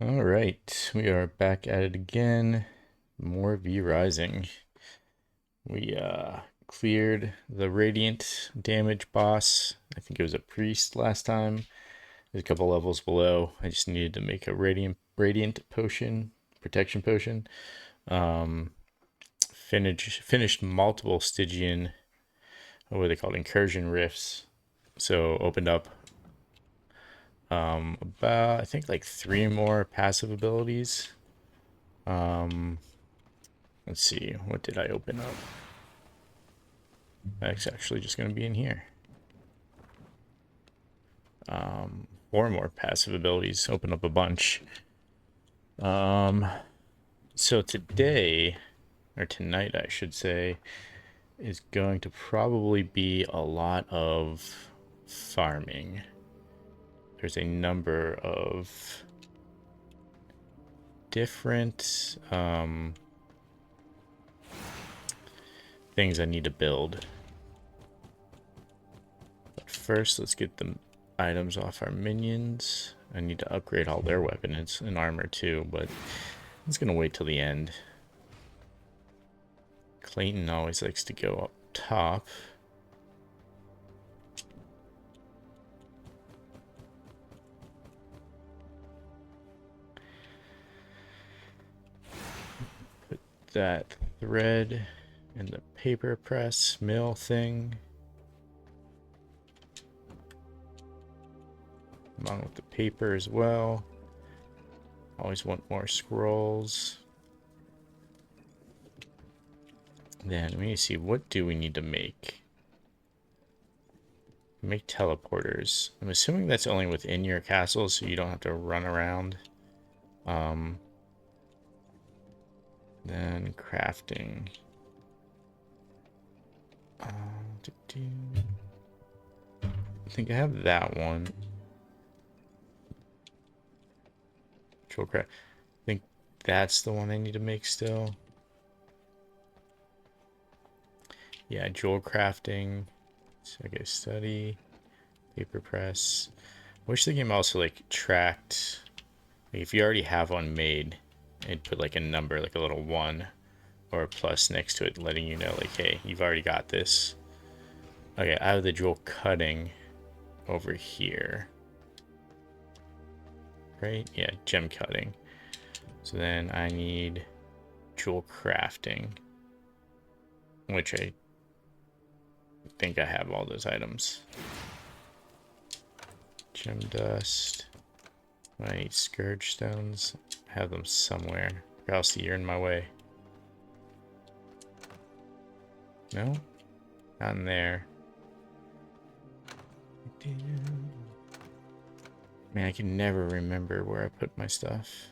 All right, we are back at it again. More V Rising. We cleared the Radiant damage boss. I think it was a priest last time. There's a couple levels below. I just needed to make a Radiant potion, protection potion. Um, finished multiple Stygian, what are they called? Incursion rifts. So opened up about I think like three more passive abilities. Um, let's see, what did I open up? That's actually just going to be in here. Four more passive abilities. Open up a bunch. Um, so today, or tonight, I should say, is going to probably be a lot of farming. There's a number of different things I need to build. But first, let's get the items off our minions. I need to upgrade all their weapons and armor too, but it's gonna wait till the end. Clayton always likes to go up top. Put that thread in the paper press mill thing. Along with the paper as well. Always want more scrolls. Then we need to see, what do we need to make? Make teleporters. I'm assuming that's only within your castle, so you don't have to run around. Then crafting. I think I have that one. Control craft. I think that's the one I need to make still. Yeah, jewel crafting. Okay, study. Paper press. I wish the game also like tracked. Like, if you already have one made, it'd put like a number, like a little one or a plus next to it, letting you know, like, hey, you've already got this. Okay, I have the jewel cutting over here. Right? Yeah, gem cutting. So then I need jewel crafting, which I think I have all those items. Gem dust. I need scourge stones. I have them somewhere. Or else you're in my way. No? Not in there. Man, I can never remember where I put my stuff.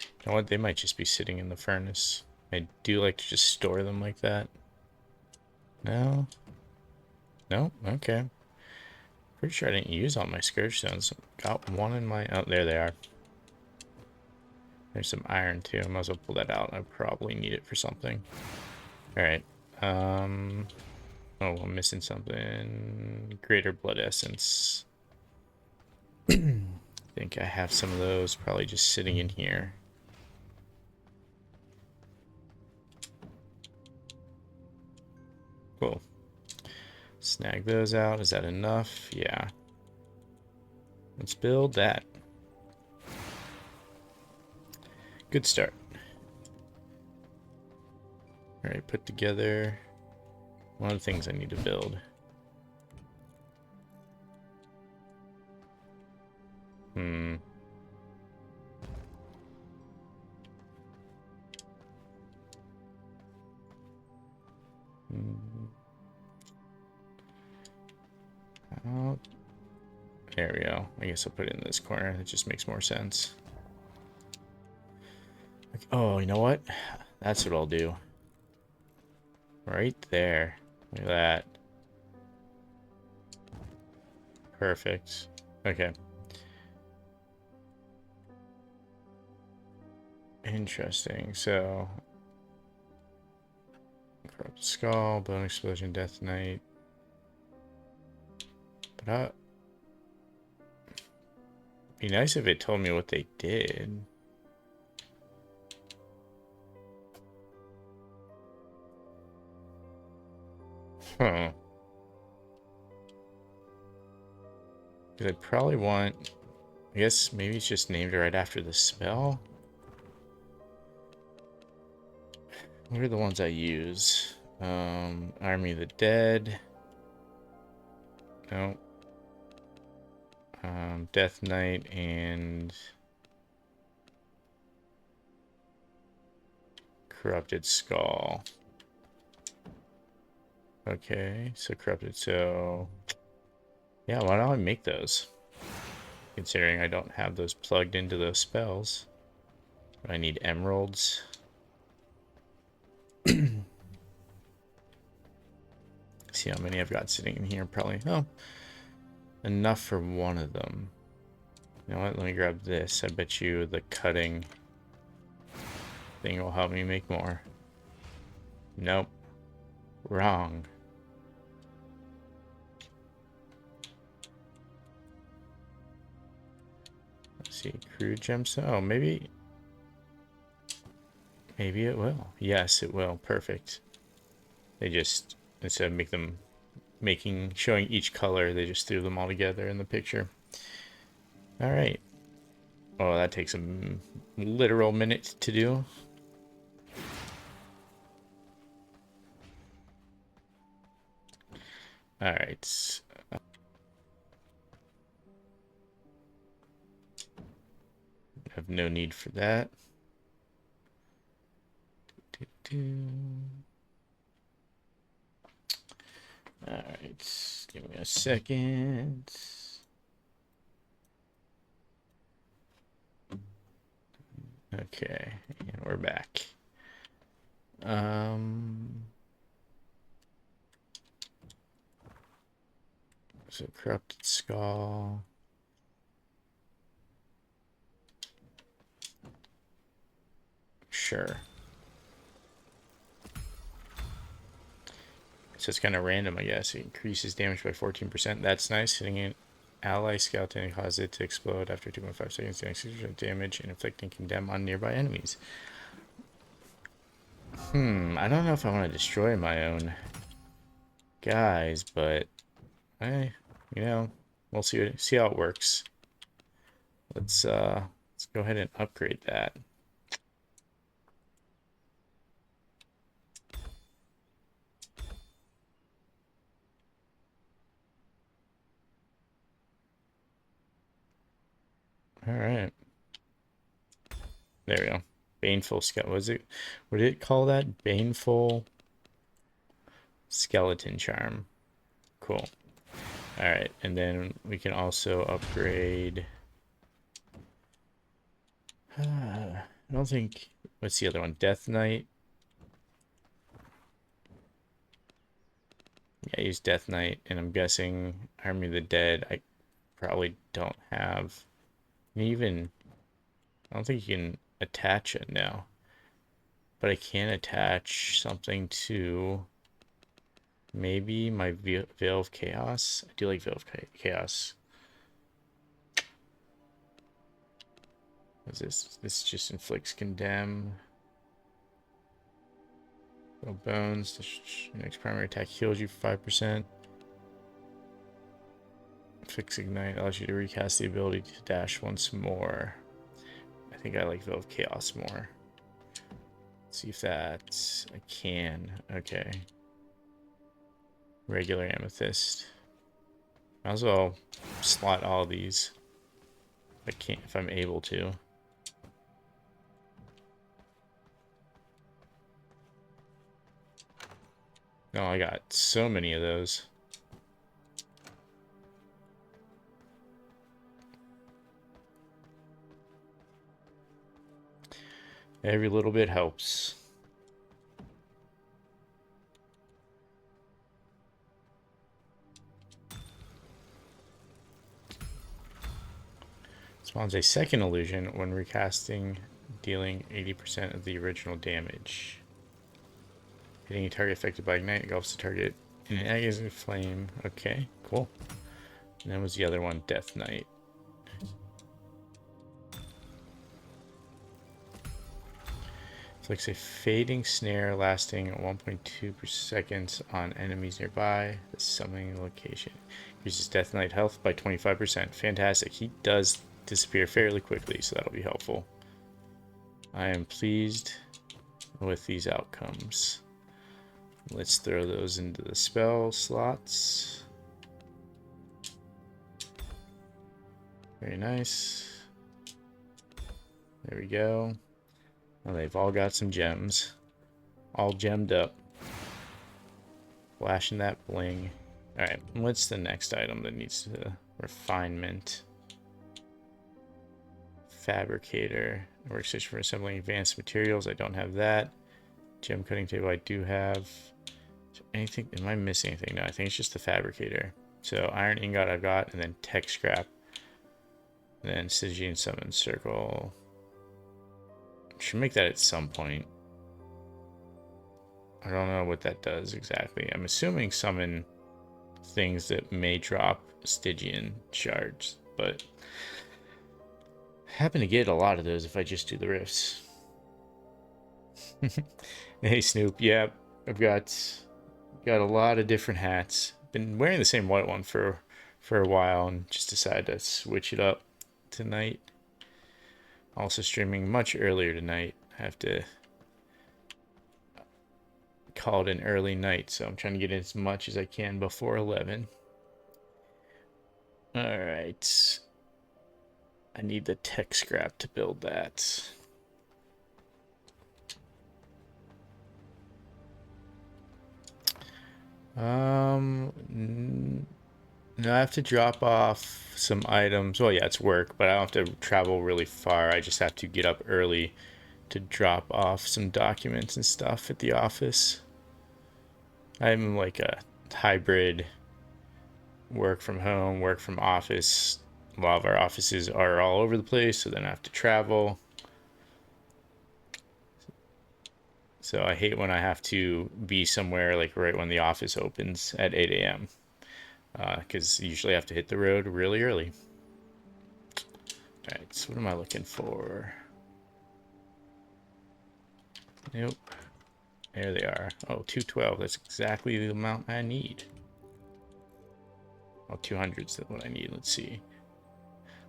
You know what? They might just be sitting in the furnace. I do like to just store them like that. No? No? Okay. Pretty sure I didn't use all my scourge stones. Got one in my... Oh, there they are. There's some iron too. I might as well pull that out. I probably need it for something. Alright. Oh, I'm missing something. Greater blood essence. I think I have some of those probably just sitting in here. Cool. Snag those out. Is that enough? Yeah. Let's build that. Good start. Alright, put together one of the things I need to build. Hmm. Oh, there we go. I guess I'll put it in this corner. It just makes more sense. Oh, you know what? That's what I'll do. Right there. Look at that. Perfect. Okay. Interesting. So, Corrupt Skull, Bone Explosion, Death Knight. But be nice if it told me what they did. Huh. Because I probably want... I guess maybe it's just named right after the spell. What are the ones I use? Army of the Dead. No. Death Knight and... Corrupted Skull. Okay, so Corrupted, so... Yeah, why don't I make those? Considering I don't have those plugged into those spells. I need emeralds. See how many I've got sitting in here. Probably, oh, enough for one of them. You know what? Let me grab this. I bet you the cutting thing will help me make more. Nope. Wrong. Let's see. Crude gemstone. Oh, maybe it will. Yes, it will. Perfect. They just, instead of showing each color, they just threw them all together in the picture. All right. Oh, that takes a literal minute to do. All right. Have no need for that. All right, give me a second. Okay, and we're back. So Corrupted Skull. Sure. So it's kind of random, I guess. It increases damage by 14%. That's nice. Hitting an ally skeleton and cause it to explode after 2.5 seconds, dealing 6% damage and inflicting condemn on nearby enemies. I don't know if I want to destroy my own guys, but you know, we'll see how it works. Let's go ahead and upgrade that. All right. There we go. Baneful skeleton. What did it call that? Baneful skeleton charm. Cool. All right, and then we can also upgrade. I don't think. What's the other one? Death Knight. Yeah, use Death Knight, and I'm guessing Army of the Dead. I probably don't have. Even. I don't think you can attach it now. But I can attach something to maybe my Veil of Chaos. I do like Veil of Chaos. What's this? This just inflicts condemn. No bones. Your next primary attack heals you for 5%. Fix Ignite allows you to recast the ability to dash once more. I think I like Veil of Chaos more. Let's see if that I can. Okay. Regular Amethyst. Might as well slot all these. If I'm able to. No, I got so many of those. Every little bit helps. Spawns a second illusion when recasting, dealing 80% of the original damage. Hitting a target affected by ignite engulfs the target in an agony flame. Okay, cool. And then was the other one, Death Knight. Inflicts a fading snare lasting 1.2 per second on enemies nearby. The summoning location. Increases Death Knight health by 25%. Fantastic. He does disappear fairly quickly, so that'll be helpful. I am pleased with these outcomes. Let's throw those into the spell slots. Very nice. There we go. Well, they've all got some gems. All gemmed up. Flashing that bling. Alright, what's the next item that needs refinement? Fabricator. Workstation for assembling advanced materials. I don't have that. Gem cutting table I do have. Anything? Am I missing anything? No, I think it's just the fabricator. So iron ingot I've got, and then tech scrap. And then Stygian summon circle. Should make that at some point. I don't know what that does exactly. I'm assuming summon things that may drop Stygian shards, but I happen to get a lot of those if I just do the rifts. Hey Snoop, yeah, I've got a lot of different hats. Been wearing the same white one for a while and just decided to switch it up tonight. Also streaming much earlier tonight. I have to call it an early night, so I'm trying to get in as much as I can before 11. Alright. I need the tech scrap to build that. No, I have to drop off some items. Well, yeah, it's work, but I don't have to travel really far. I just have to get up early to drop off some documents and stuff at the office. I'm like a hybrid work from home, work from office. A lot of our offices are all over the place, so then I have to travel. So I hate when I have to be somewhere like right when the office opens at 8 a.m. Because usually I have to hit the road really early. Alright, so what am I looking for? Nope. There they are. Oh, 212. That's exactly the amount I need. Oh, 200 is what I need. Let's see.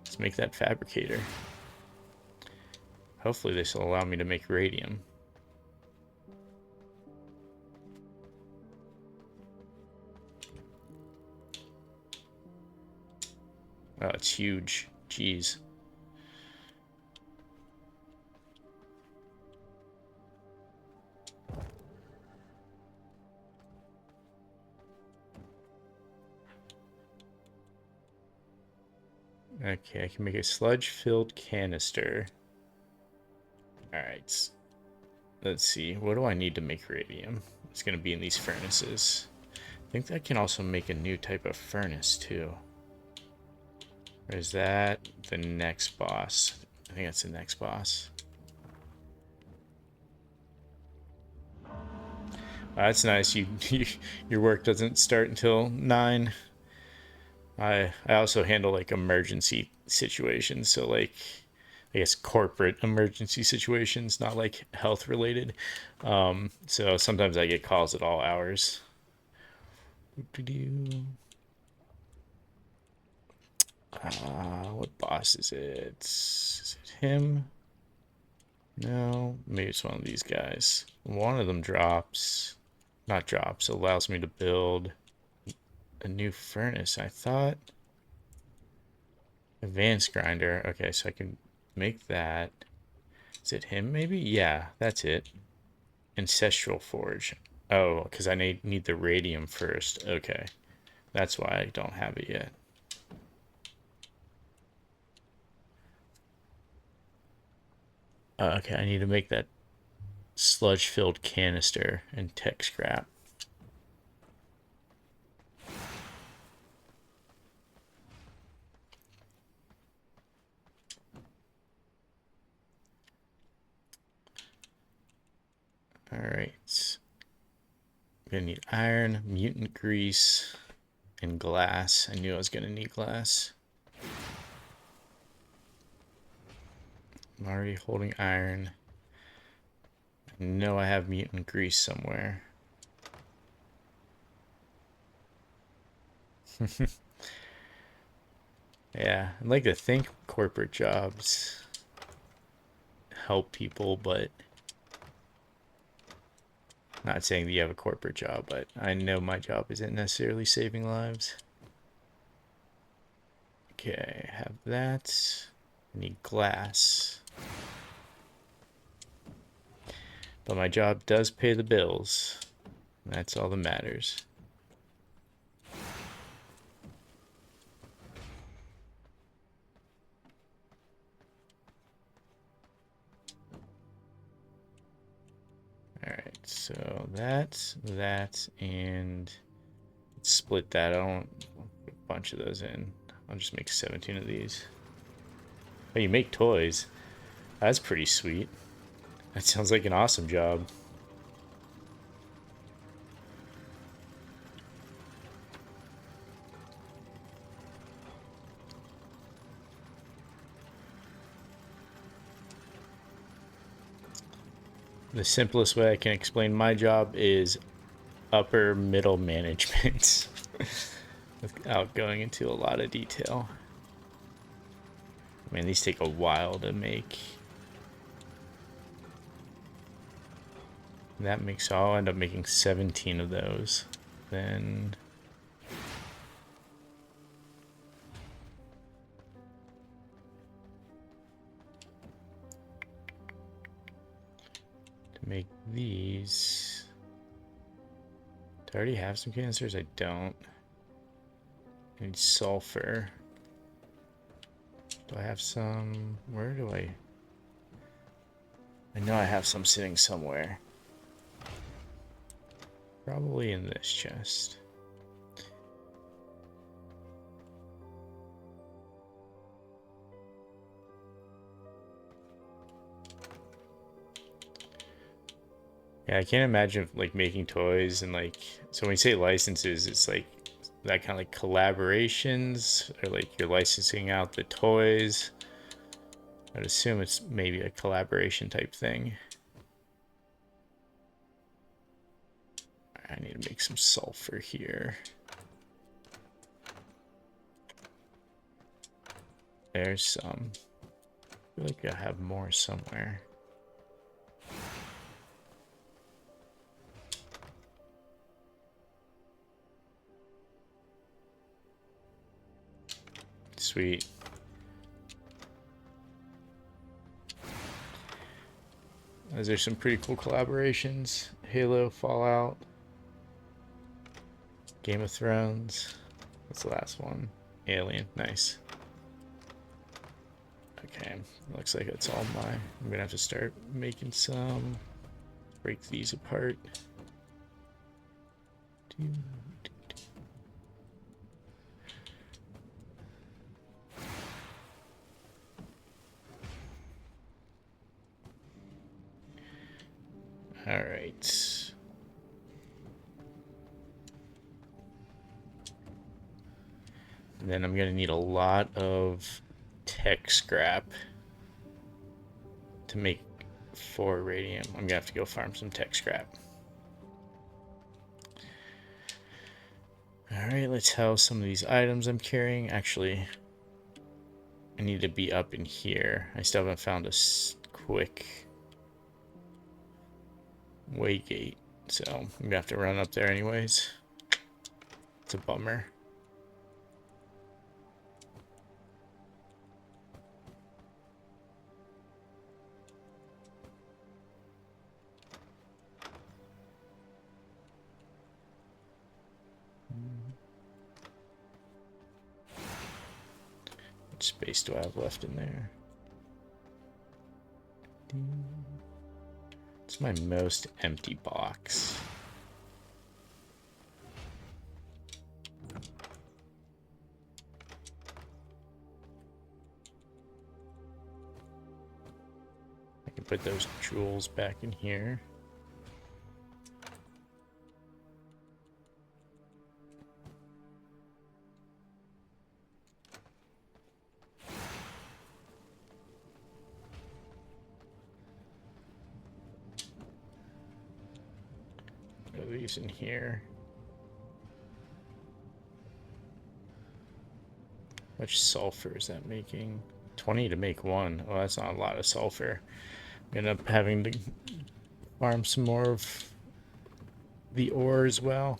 Let's make that fabricator. Hopefully this will allow me to make radium. Oh, it's huge. Jeez. Okay, I can make a sludge-filled canister. Alright. Let's see. What do I need to make radium? It's going to be in these furnaces. I think I can also make a new type of furnace, too. Or is that the next boss? I think that's the next boss. That's nice. Your work doesn't start until 9. I also handle like emergency situations, so like I guess corporate emergency situations, not like health related. So sometimes I get calls at all hours. What boss is it? Is it him? No, maybe it's one of these guys. One of them allows me to build a new furnace. I thought advanced grinder. Okay, so I can make that. Is it him maybe? Yeah, that's it. Ancestral forge. Oh, because I need the radium first. Okay, that's why I don't have it yet. Okay, I need to make that sludge-filled canister and tech scrap. All right. gonna need iron, mutant grease, and glass. I knew I was gonna need glass. I'm already holding iron. I know I have mutant grease somewhere. Yeah, I'd like to think corporate jobs help people, but not saying that you have a corporate job, but I know my job isn't necessarily saving lives. Okay, I have that. I need glass. But my job does pay the bills. That's all that matters. Alright, so that, and split that. I don't put a bunch of those in. I'll just make 17 of these. Oh, you make toys. That's pretty sweet. That sounds like an awesome job. The simplest way I can explain my job is upper middle management without going into a lot of detail. I mean, these take a while to make. That makes, I'll end up making 17 of those. Then to make these, do I already have some canisters? I don't. I need sulfur. Do I have some? Where do I know I have some sitting somewhere. Probably in this chest. Yeah, I can't imagine like making toys and like, so when you say licenses, it's like that kind of like collaborations, or like you're licensing out the toys. I'd assume it's maybe a collaboration type thing. I need to make some sulfur here. There's some. I feel like I have more somewhere. Sweet. Those are some pretty cool collaborations. Halo, Fallout, Game of Thrones. What's the last one? Alien. Nice. Okay, looks like it's all mine. I'm gonna have to start making some. Break these apart. All right. And then I'm gonna need a lot of tech scrap to make 4 radium. I'm gonna have to go farm some tech scrap. All right, let's house some of these items I'm carrying. Actually, I need to be up in here. I still haven't found a quick way gate, so I'm gonna have to run up there anyways. It's a bummer. What space do I have left in there? It's my most empty box. I can put those jewels back in here. these in here. How much sulfur is that making? 20 to make one. Oh, that's not a lot of sulfur. End up having to farm some more of the ore as well.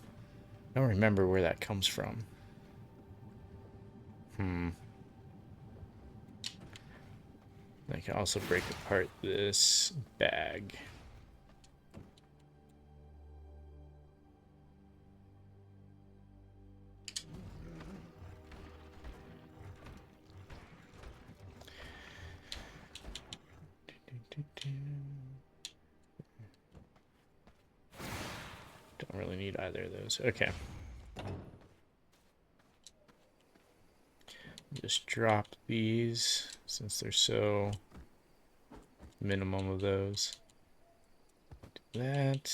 I don't remember where that comes from. I can also break apart this bag. Don't really need either of those. Okay. Just drop these since they're so minimum of those. Do that.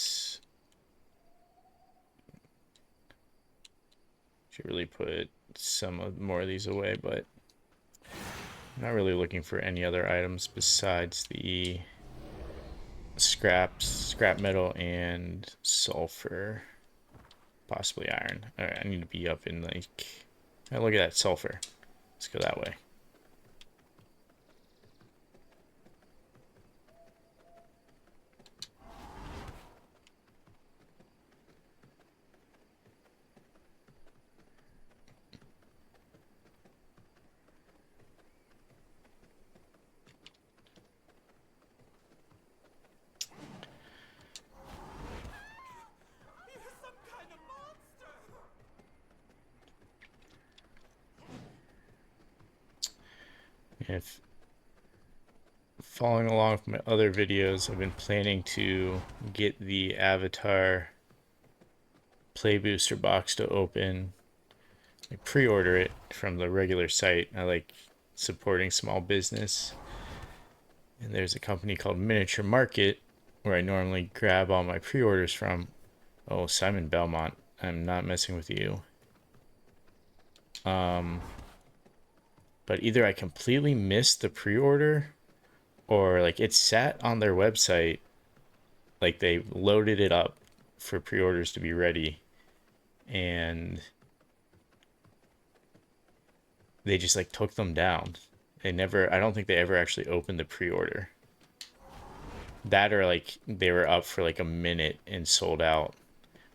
Should really put some more of these away, but I'm not really looking for any other items besides the scrap metal and sulfur, possibly iron. All right, I need to be up in like, oh, look at that sulfur. Let's go that way. If following along with my other videos, I've been planning to get the Avatar Play Booster box to open. I pre-order it from the regular site. I like supporting small business. And there's a company called Miniature Market where I normally grab all my pre-orders from. Oh, Simon Belmont, I'm not messing with you. But either I completely missed the pre-order or like it sat on their website, like they loaded it up for pre-orders to be ready, and they just like took them down. I don't think they ever actually opened the pre-order. That or like they were up for like a minute and sold out.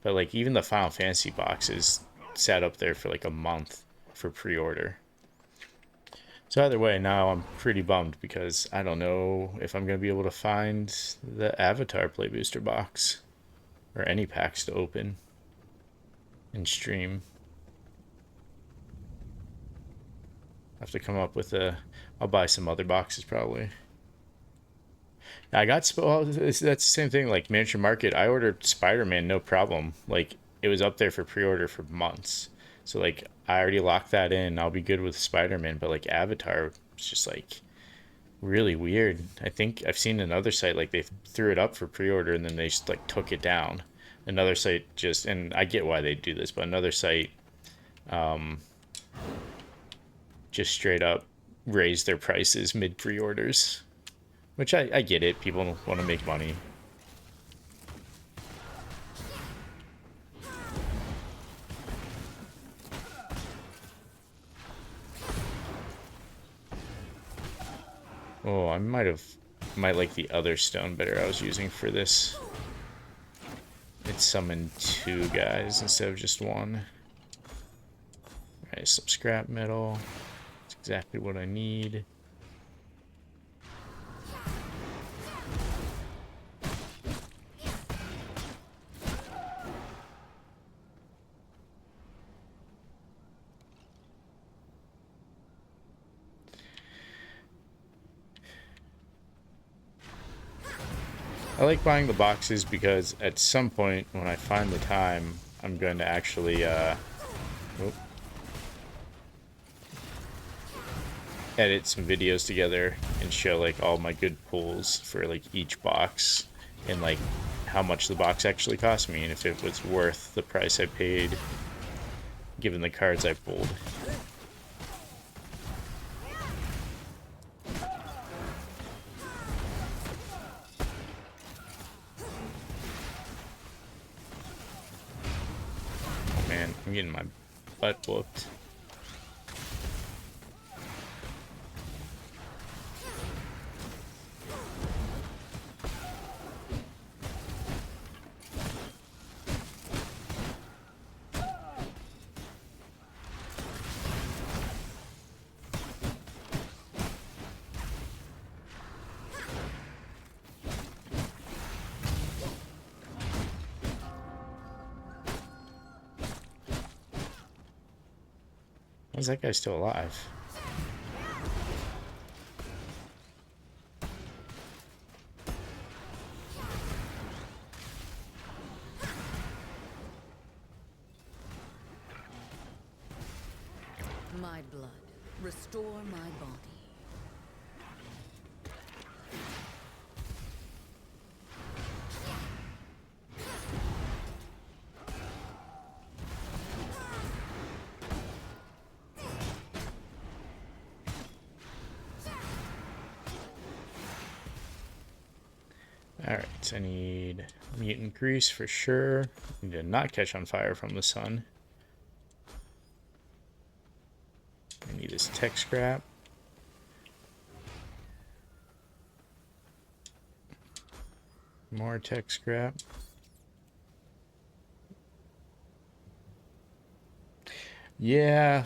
But like even the Final Fantasy boxes sat up there for like a month for pre-order. So either way, now I'm pretty bummed because I don't know if I'm going to be able to find the Avatar Play Booster box or any packs to open and stream. I have to come up with I'll buy some other boxes probably. I got, well, that's the same thing, like Miniature Market, I ordered Spider-Man, no problem. Like, it was up there for pre-order for months. So, like, I already locked that in. I'll be good with Spider-Man, but, like, Avatar was just, like, really weird. I think I've seen another site, like, they threw it up for pre-order and then they just, like, took it down. Another site just, and I get why they do this, but another site just straight up raised their prices mid-pre-orders. Which I get it. People want to make money. Oh, I might like the other stone better I was using for this. It summoned 2 guys instead of just 1. Alright, some scrap metal. That's exactly what I need. I like buying the boxes because at some point when I find the time, I'm going to actually edit some videos together and show like all my good pulls for like each box and like how much the box actually cost me and if it was worth the price I paid given the cards I pulled. man, I'm getting my butt whooped. How's that guy still alive? My blood, restore my body. Alright, I need mutant grease for sure. Need to not catch on fire from the sun. I need this tech scrap. More tech scrap. Yeah.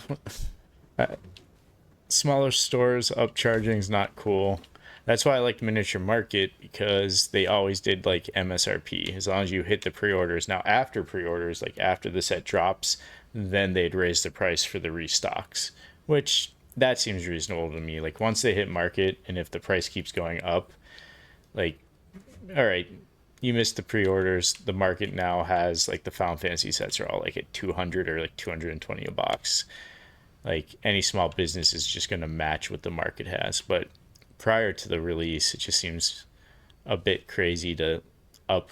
Smaller stores upcharging is not cool. That's why I like Miniature Market, because they always did like MSRP as long as you hit the pre-orders. Now after pre-orders, like after the set drops, then they'd raise the price for the restocks, which that seems reasonable to me. Like once they hit market, and if the price keeps going up, like, all right, you missed the pre-orders. The market now has like the Final Fantasy sets are all like at 200 or like 220 a box. Like any small business is just going to match what the market has. But prior to the release, it just seems a bit crazy to up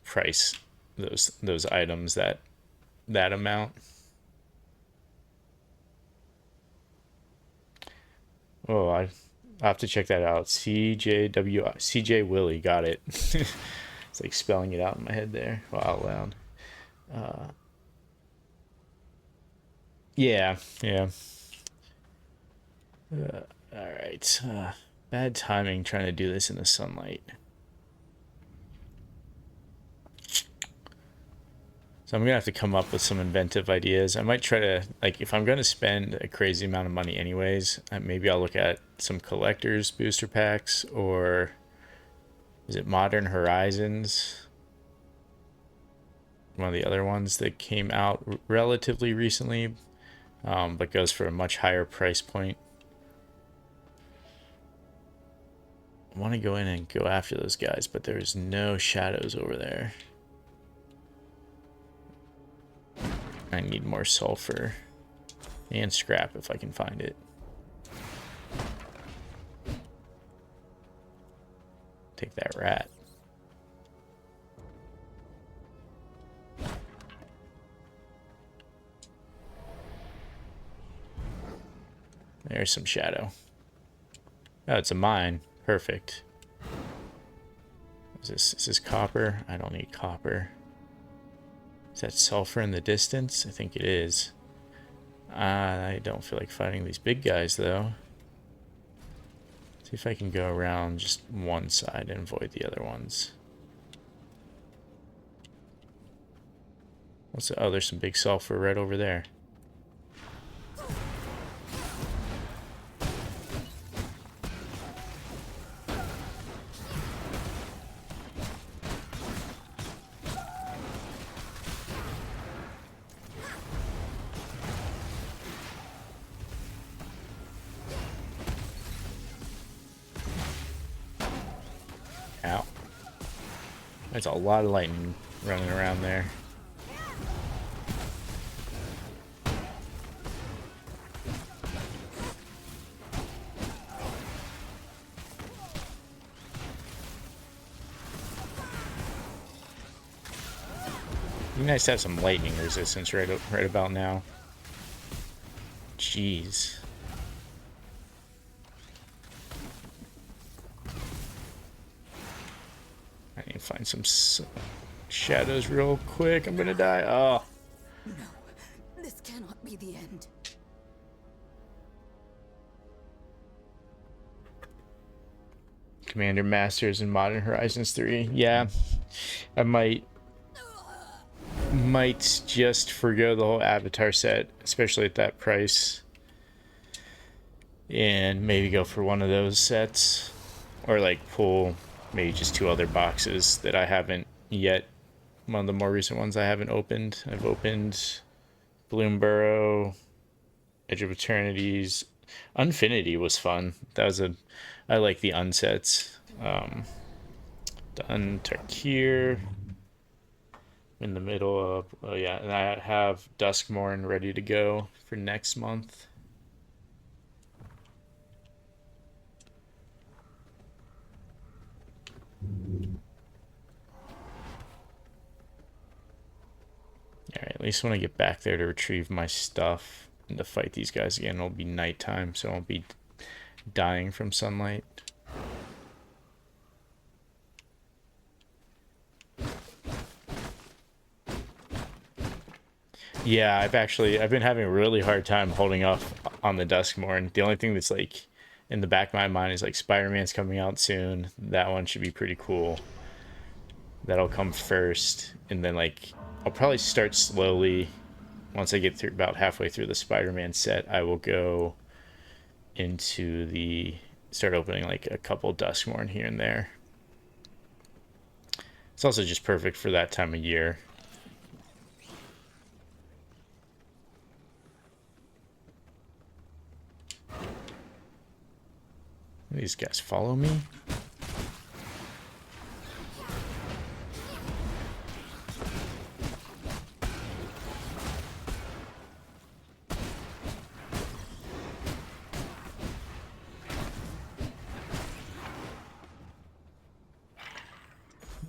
price those items that amount. Oh, I have to check that out. CJ Willie, got it. It's like spelling it out in my head there, out loud. Yeah, yeah. All right. Bad timing trying to do this in the sunlight. So I'm gonna have to come up with some inventive ideas. I might try to, like, if I'm gonna spend a crazy amount of money anyways, maybe I'll look at some collectors booster packs, or is it Modern Horizons? One of the other ones that came out relatively recently, but goes for a much higher price point. I want to go in and go after those guys, but there's no shadows over there. I need more sulfur and scrap if I can find it. Take that rat. There's some shadow. Oh, it's a mine. Perfect. Is this copper? I don't need copper. Is that sulfur in the distance? I think it is. I don't feel like fighting these big guys, though. See if I can go around just one side and avoid the other ones. What's the, oh, there's some big sulfur right over there. Ow. That's a lot of lightning running around there. It'd be nice to have some lightning resistance right about now. Jeez. I need to find some shadows real quick. I'm gonna die. Oh. No, This cannot be the end. Commander Masters in Modern Horizons 3. Yeah, I might just forgo the whole Avatar set, especially at that price, and maybe go for one of those sets, or like pull maybe just 2 other boxes that I haven't yet. One of the more recent ones I haven't opened. I've opened Bloomburrow, Edge of Eternities. Unfinity was fun. I like the unsets. Done Tarkir in the middle of, oh yeah, and I have Duskmourn ready to go for next month. Alright, at least when I get back there to retrieve my stuff and to fight these guys again, it'll be nighttime, so I won't be dying from sunlight. Yeah, I've been having a really hard time holding off on the Duskmourn. The only thing that's like in the back of my mind is like Spider-Man's coming out soon. That one should be pretty cool. That'll come first, and then like I'll probably start slowly. Once I get through about halfway through the Spider-Man set, I will go into start opening like a couple Duskmourn here and there. It's also just perfect for that time of year. These guys follow me.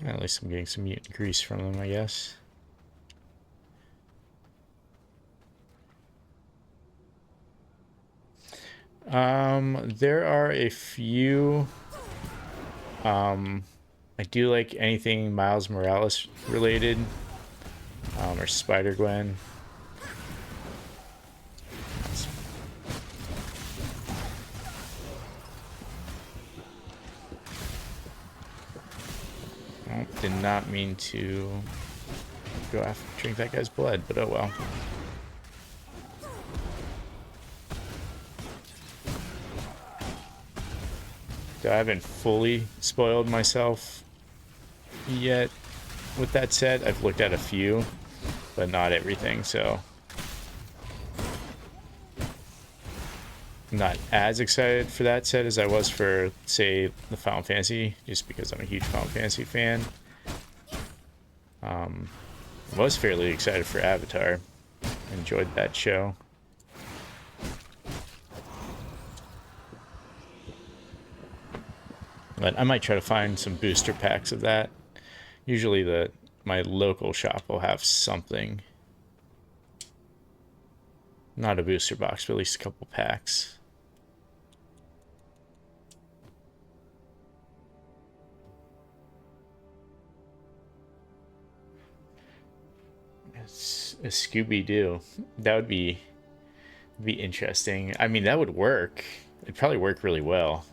At least I'm getting some mutant grease from them, I guess. There are a few. I do like anything Miles Morales related, or Spider-Gwen. Oh, did not mean to go after drink that guy's blood, but oh well. So I haven't fully spoiled myself yet with that set. I've looked at a few, but not everything, so I'm not as excited for that set as I was for, say, the Final Fantasy, just because I'm a huge Final Fantasy fan. I was fairly excited for Avatar. Enjoyed that show. But I might try to find some booster packs of that. Usually my local shop will have something. Not a booster box, but at least a couple packs. It's a Scooby-Doo. That would be interesting. I mean, that would work. It'd probably work really well.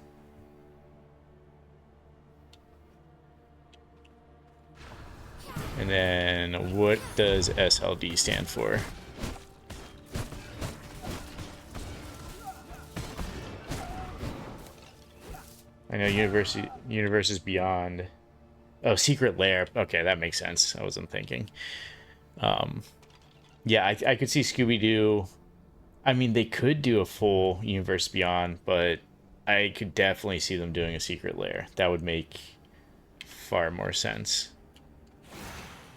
And then what does SLD stand for? I know Universes Beyond. Oh, Secret Lair. Okay, that makes sense. I wasn't thinking. Yeah, I could see Scooby-Doo. I mean, they could do a full Universe Beyond, but I could definitely see them doing a Secret Lair. That would make far more sense.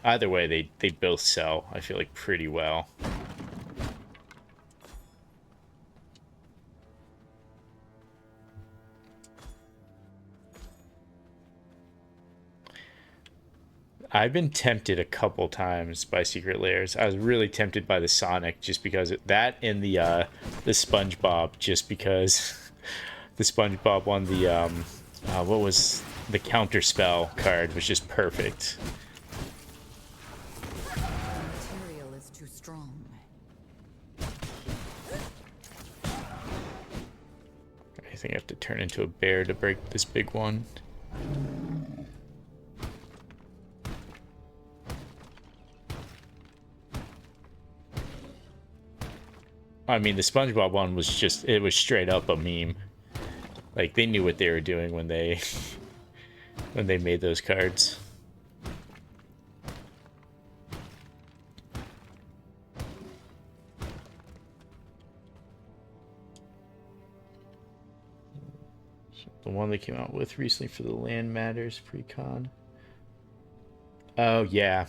Either way, they both sell, I feel like, pretty well. I've been tempted a couple times by Secret Lairs. I was really tempted by the Sonic just because that and the SpongeBob, just because the SpongeBob one, the what was the Counterspell card was just perfect. The material is too strong. think I have to turn into a bear to break this big one. I mean, the SpongeBob one was just, it was straight up a meme. Like, they knew what they were doing when they when they made those cards. The one they came out with recently for the Land Matters pre-con. Oh, yeah.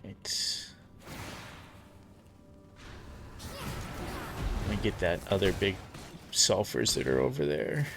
Right. Let me get that other big sulfurs that are over there.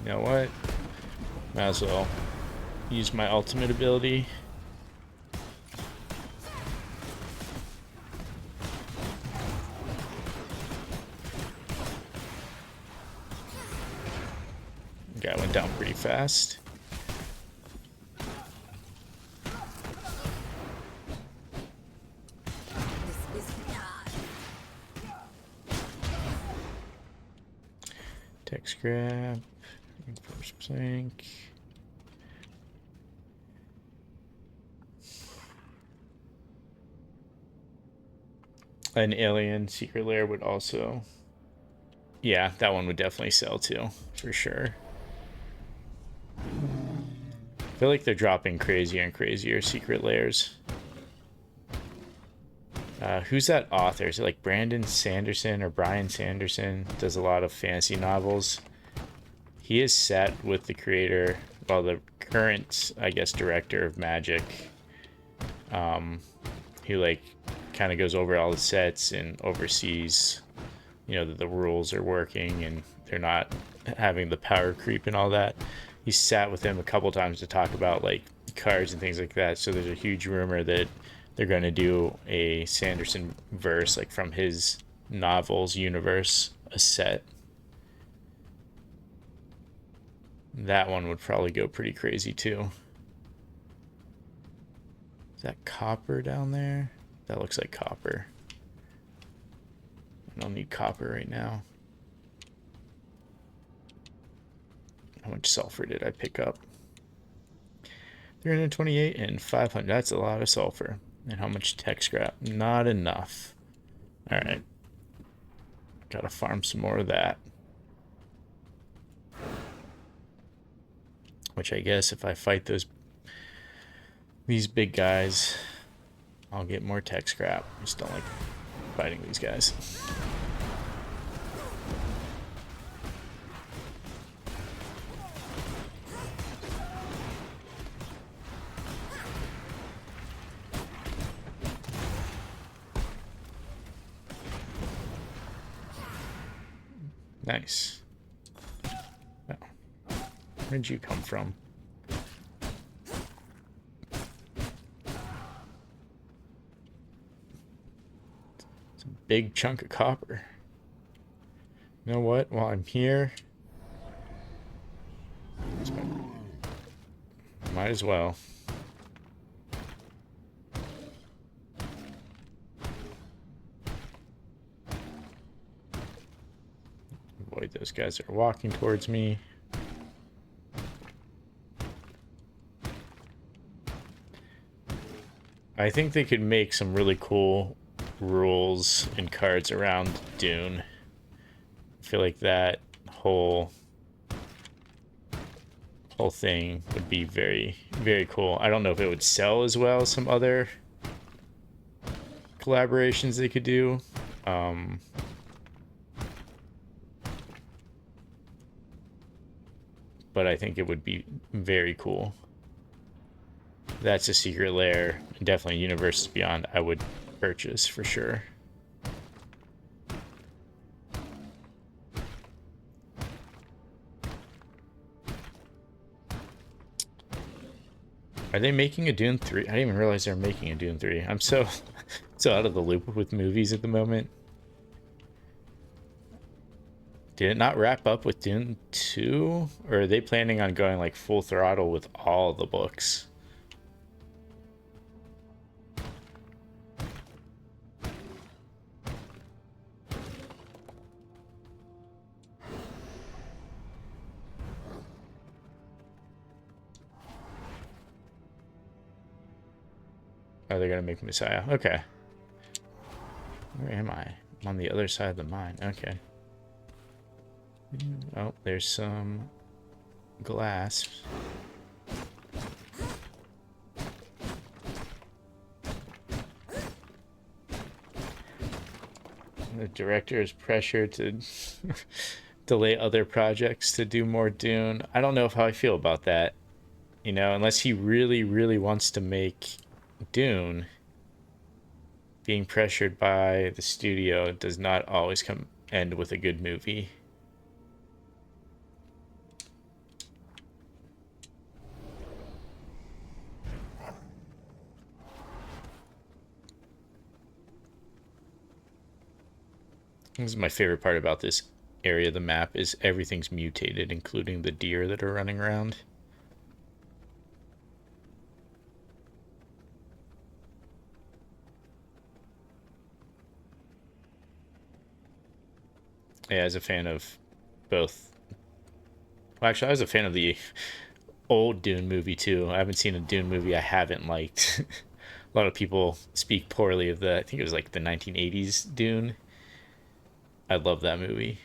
You know what? Might as well use my ultimate ability. Guy went down pretty fast. Text grab. First plank. An alien secret lair would also. Yeah, that one would definitely sell too, for sure. I feel like they're dropping crazier and crazier secret lairs. Who's that author? Is it like Brandon Sanderson or Brian Sanderson? Does a lot of fantasy novels. He is set with the creator, well, the current, I guess, director of Magic. Who like kind of goes over all the sets and oversees, you know, that the rules are working and they're not having the power creep and all that. He sat with him a couple times to talk about like cards and things like that. So there's a huge rumor that they're going to do a Sanderson verse, like from his novels universe, a set. That one would probably go pretty crazy too. Is that copper down there? That looks like copper. I don't need copper right now. How much sulfur did I pick up? 328 and 500. That's a lot of sulfur. And how much tech scrap? Not enough. Alright. Gotta farm some more of that. Which I guess if I fight these big guys, I'll get more tech scrap. I just don't like fighting these guys. Nice. Oh. Where'd you come from? It's a big chunk of copper. You know what? While I'm here, might as well. Avoid those guys that are walking towards me. I think they could make some really cool rules and cards around Dune. I feel like that whole thing would be very, very cool. I don't know if it would sell as well as some other collaborations they could do. But I think it would be very cool. That's a secret lair. Definitely Universes Beyond I would purchase for sure. Are they making a Dune 3? I didn't even realize they're making a Dune 3. I'm so so out of the loop with movies at the moment. Did it not wrap up with Dune 2? Or are they planning on going like full throttle with all the books? Oh, they're gonna make Messiah. Okay. Where am I? I'm on the other side of the mine. Okay. Oh, there's some glass. The director is pressured to delay other projects to do more Dune. I don't know how I feel about that. You know, unless he really, really wants to make Dune, being pressured by the studio does not always end with a good movie. This is my favorite part about this area of the map is everything's mutated, including the deer that are running around. Yeah, as a fan of both. Well, actually, I was a fan of the old Dune movie too. I haven't seen a Dune movie I haven't liked. A lot of people speak poorly of the, I think it was like the 1980s Dune. I love that movie.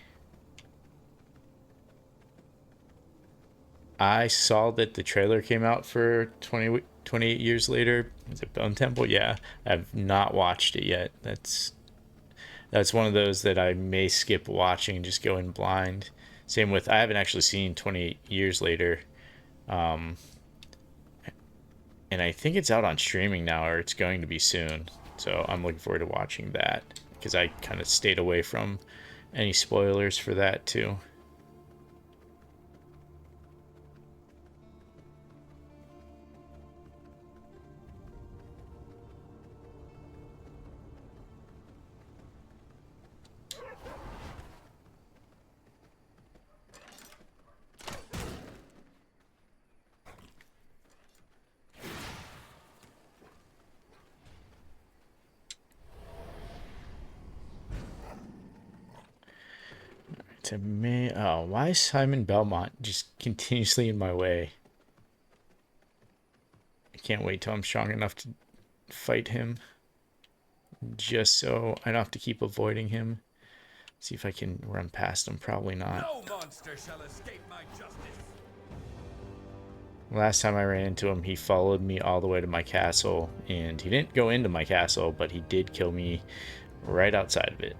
I saw that the trailer came out for 28 years later. Is it Bone Temple? Yeah. I've not watched it yet. That's one of those that I may skip watching and just go in blind. Same with, I haven't actually seen 28 years later. Um, and I think it's out on streaming now, or it's going to be soon. So I'm looking forward to watching that because I kind of stayed away from any spoilers for that too. To me, oh, why is Simon Belmont just continuously in my way? I can't wait till I'm strong enough to fight him. Just so I don't have to keep avoiding him. See if I can run past him. Probably not. No monster shall escape my justice. Last time I ran into him, he followed me all the way to my castle, and he didn't go into my castle, but he did kill me right outside of it.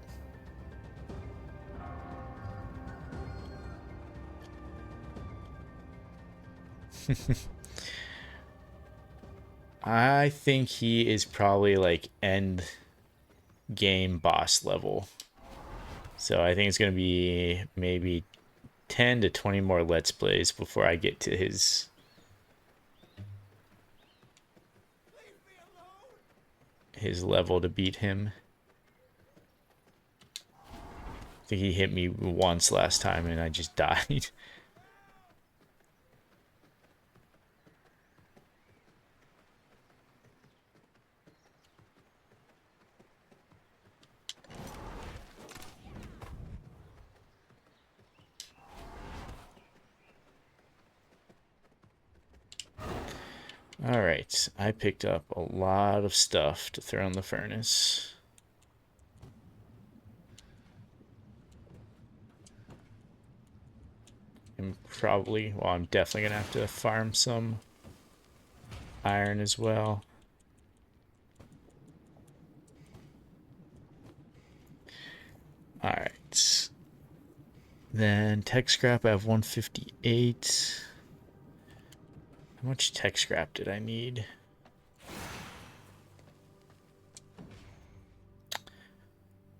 I think he is probably like end game boss level. So I think it's going to be maybe 10 to 20 more Let's Plays before I get to his level to beat him. I think he hit me once last time and I just died. Alright, I picked up a lot of stuff to throw in the furnace. I'm probably, well, I'm definitely gonna have to farm some iron as well. Alright. Then tech scrap, I have 158. How much tech scrap did I need?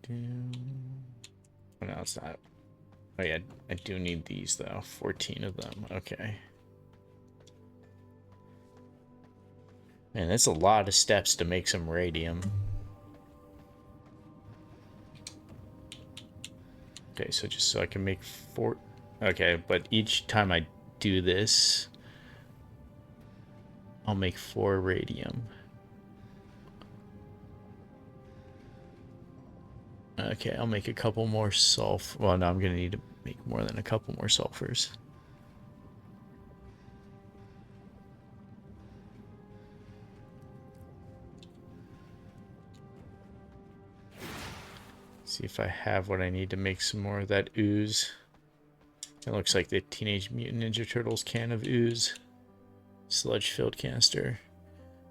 Oh, no, it's not. Oh yeah, I do need these though. 14 of them. Okay. Man, that's a lot of steps to make some radium. Okay, so just so I can make 4... Okay, but each time I do this, I'll make 4 radium. Okay, I'll make a couple more sulfur. Well, no, I'm going to need to make more than a couple more sulfurs. See if I have what I need to make some more of that ooze. It looks like the Teenage Mutant Ninja Turtles can of ooze. Sludge-filled canister.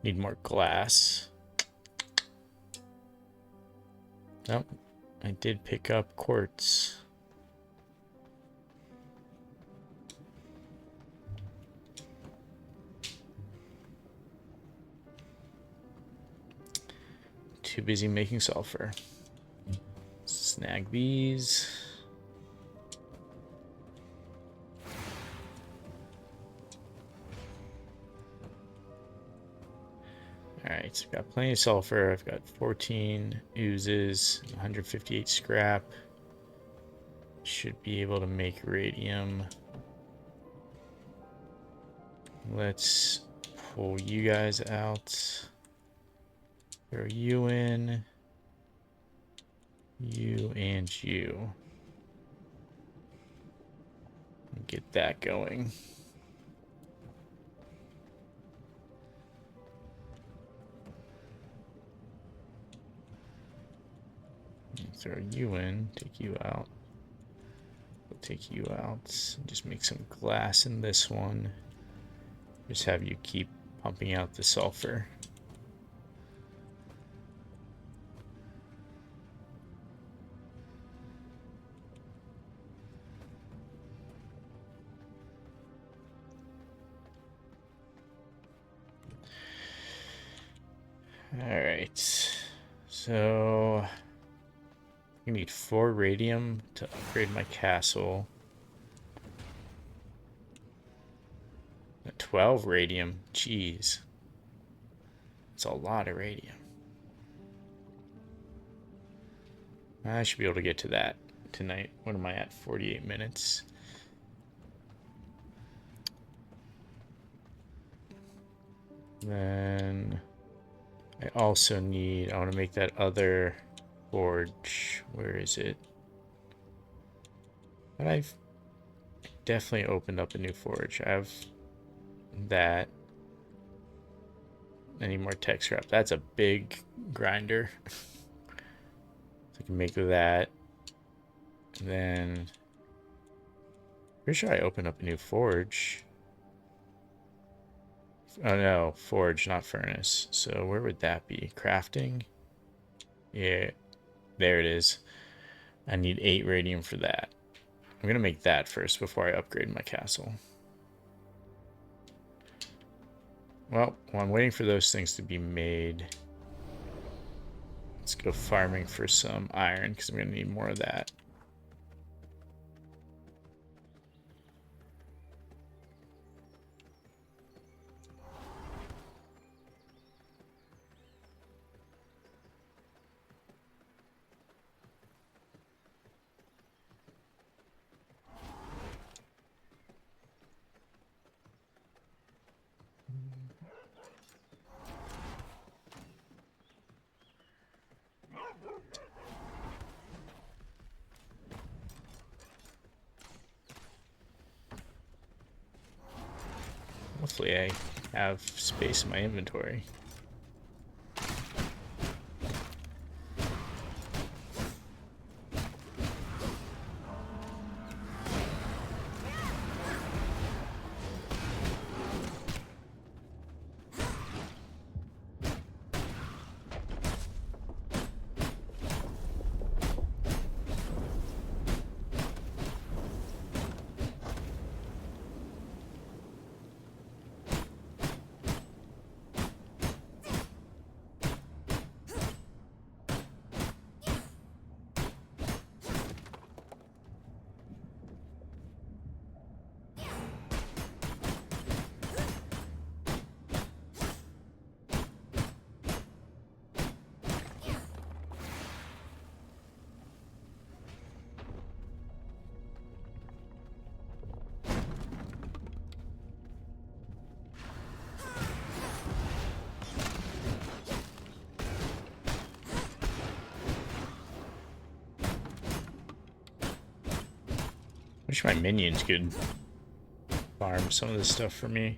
Need more glass. Nope. I did pick up quartz. Too busy making sulfur. Snag these. Alright, so I've got plenty of sulfur. I've got 14 oozes, 158 scrap. Should be able to make radium. Let's pull you guys out. Throw you in. You and you. Get that going. Throw you in, take you out. We'll take you out. Just make some glass in this one. Just have you keep pumping out the sulfur. Alright, so I need 4 radium to upgrade my castle. 12 radium, jeez. It's a lot of radium. I should be able to get to that tonight. What am I at? 48 minutes. Then I also need, I want to make that other forge. Where is it? But I've definitely opened up a new forge. I have that. I need more tech scrap. That's a big grinder. So I can make that. And then pretty sure I opened up a new forge. Oh no, forge, not furnace. So where would that be? Crafting? Yeah, there it is. I need 8 radium for that. I'm gonna make that first before I upgrade my castle. Well, while I'm waiting for those things to be made, let's go farming for some iron because I'm gonna need more of that. Hopefully I have space in my inventory. wish my minions could farm some of this stuff for me.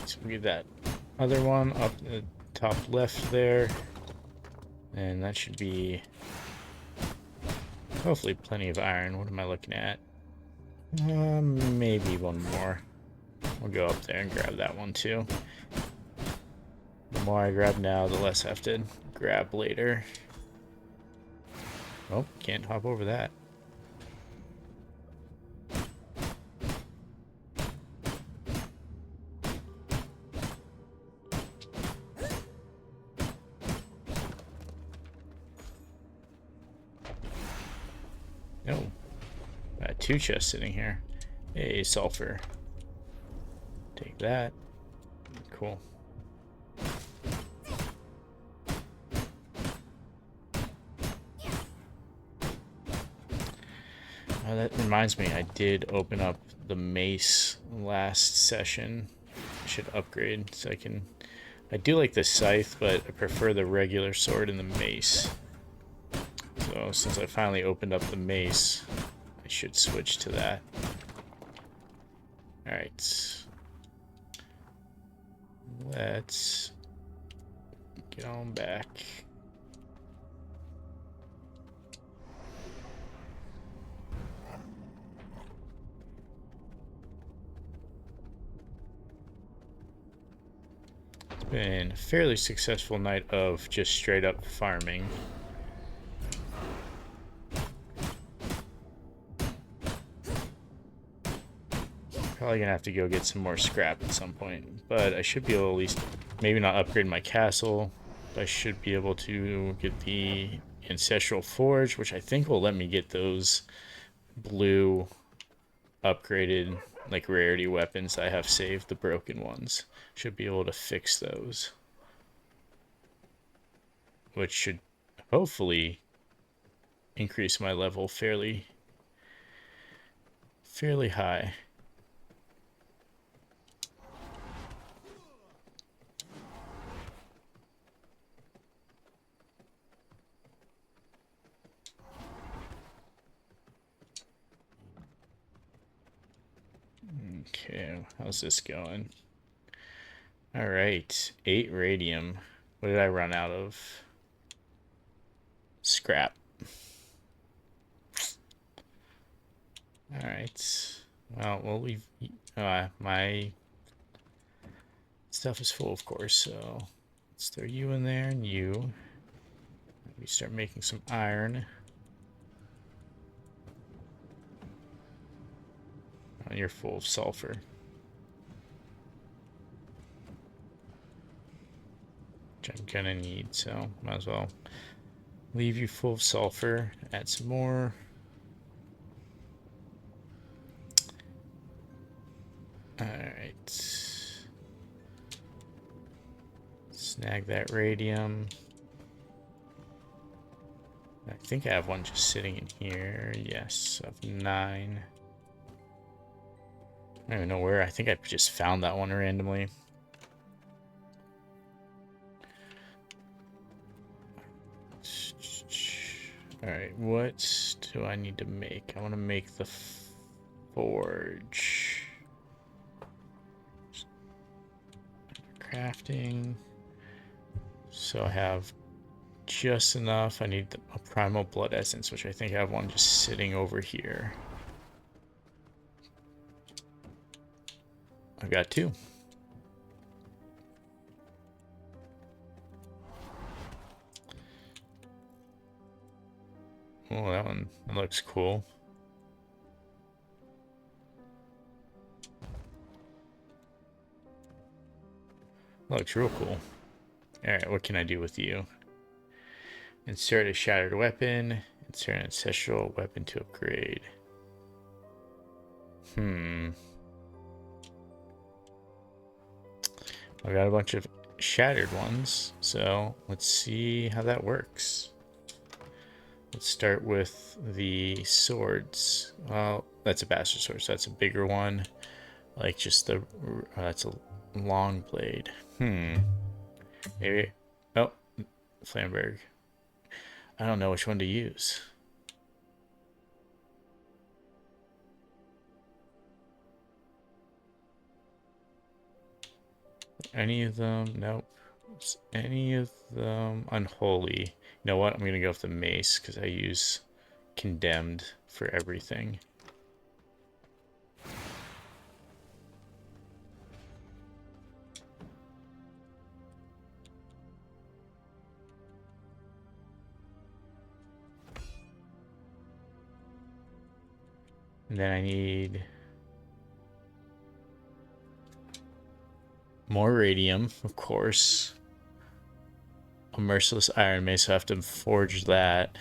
So we get that other one up the top left there, and that should be hopefully plenty of iron. What am I looking at? Maybe one more. We'll go up there and grab that one too. The more I grab now, the less I have to grab later. Oh, can't hop over that. No. Got 2 chests sitting here. Hey, sulfur. Take that. Cool. That reminds me, I did open up the mace last session. I should upgrade so I can... I do like the scythe, but I prefer the regular sword and the mace. So since I finally opened up the mace, I should switch to that. Alright. Let's get on back. It's been a fairly successful night of just straight up farming. Probably gonna have to go get some more scrap at some point, but I should be able to at least maybe not upgrade my castle, but I should be able to get the Ancestral Forge, which I think will let me get those blue upgraded like rarity weapons I have saved, the broken ones. Should be able to fix those, which should hopefully increase my level fairly high. Okay, how's this going? All right, 8 radium. What did I run out of? Scrap. All right. Well, we'll leave. My stuff is full, of course. So let's throw you in there and you. We start making some iron. Oh, you're full of sulfur. Which I'm gonna need, so might as well leave you full of sulfur. Add some more. Alright. Snag that radium. I think I have one just sitting in here. Yes, I have 9. I don't even know where. I think I just found that one randomly. Alright, what do I need to make? I want to make the forge. Crafting. So I have just enough. I need a primal blood essence, which I think I have one just sitting over here. I've got 2. Oh, that looks cool. That looks real cool. Alright, what can I do with you? Insert a shattered weapon. Insert an ancestral weapon to upgrade. I got a bunch of shattered ones, so let's see how that works. Let's start with the swords. Well, that's a bastard sword, so that's a bigger one. Like just the, that's a long blade. Maybe, oh, Flamberg. I don't know which one to use. Any of them? Nope. Is any of them unholy? You know what? I'm gonna go with the mace because I use condemned for everything. And then I need more radium, of course. A merciless iron mace, so I have to forge that.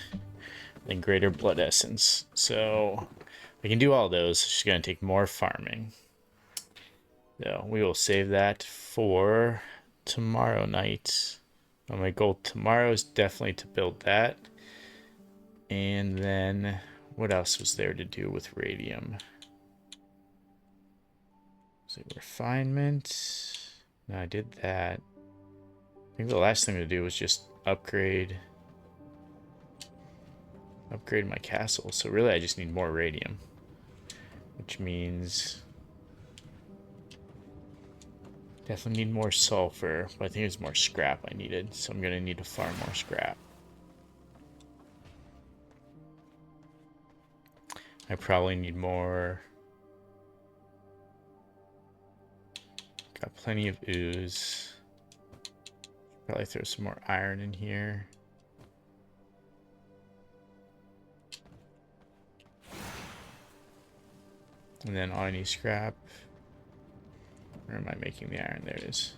Then greater blood essence. So I can do all those. It's just gonna take more farming. So we will save that for tomorrow night. My goal tomorrow is definitely to build that. And then what else was there to do with radium? So refinement. No, I did that. I think the last thing to do was just upgrade my castle. So really I just need more radium, which means definitely need more sulfur, but I think it's more scrap I needed, so I'm gonna need to farm more scrap. I probably need more. Got plenty of ooze. Probably throw some more iron in here. And then all I need scrap. Where am I making the iron? There it is.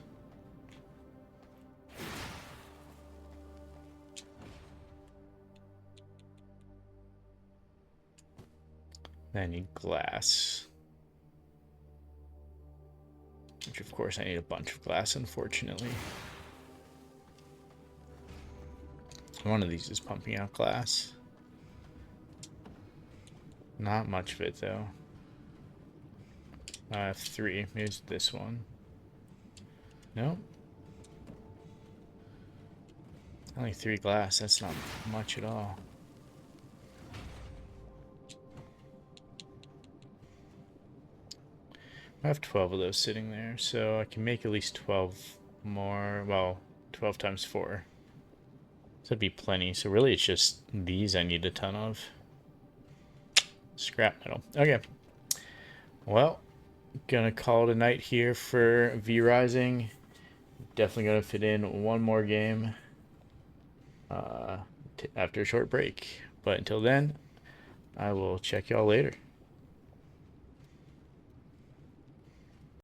Then I need glass. Which of course I need a bunch of glass, unfortunately. One of these is pumping out glass. Not much of it though. I have 3. Here's this one. Nope. Only 3 glass. That's not much at all. I have 12 of those sitting there, so I can make at least 12 more. Well, 12 times 4. So that'd be plenty. So really it's just these I need a ton of. Scrap metal. Okay. Well, gonna call it a night here for V Rising. Definitely gonna fit in one more game after a short break. But until then, I will check y'all later.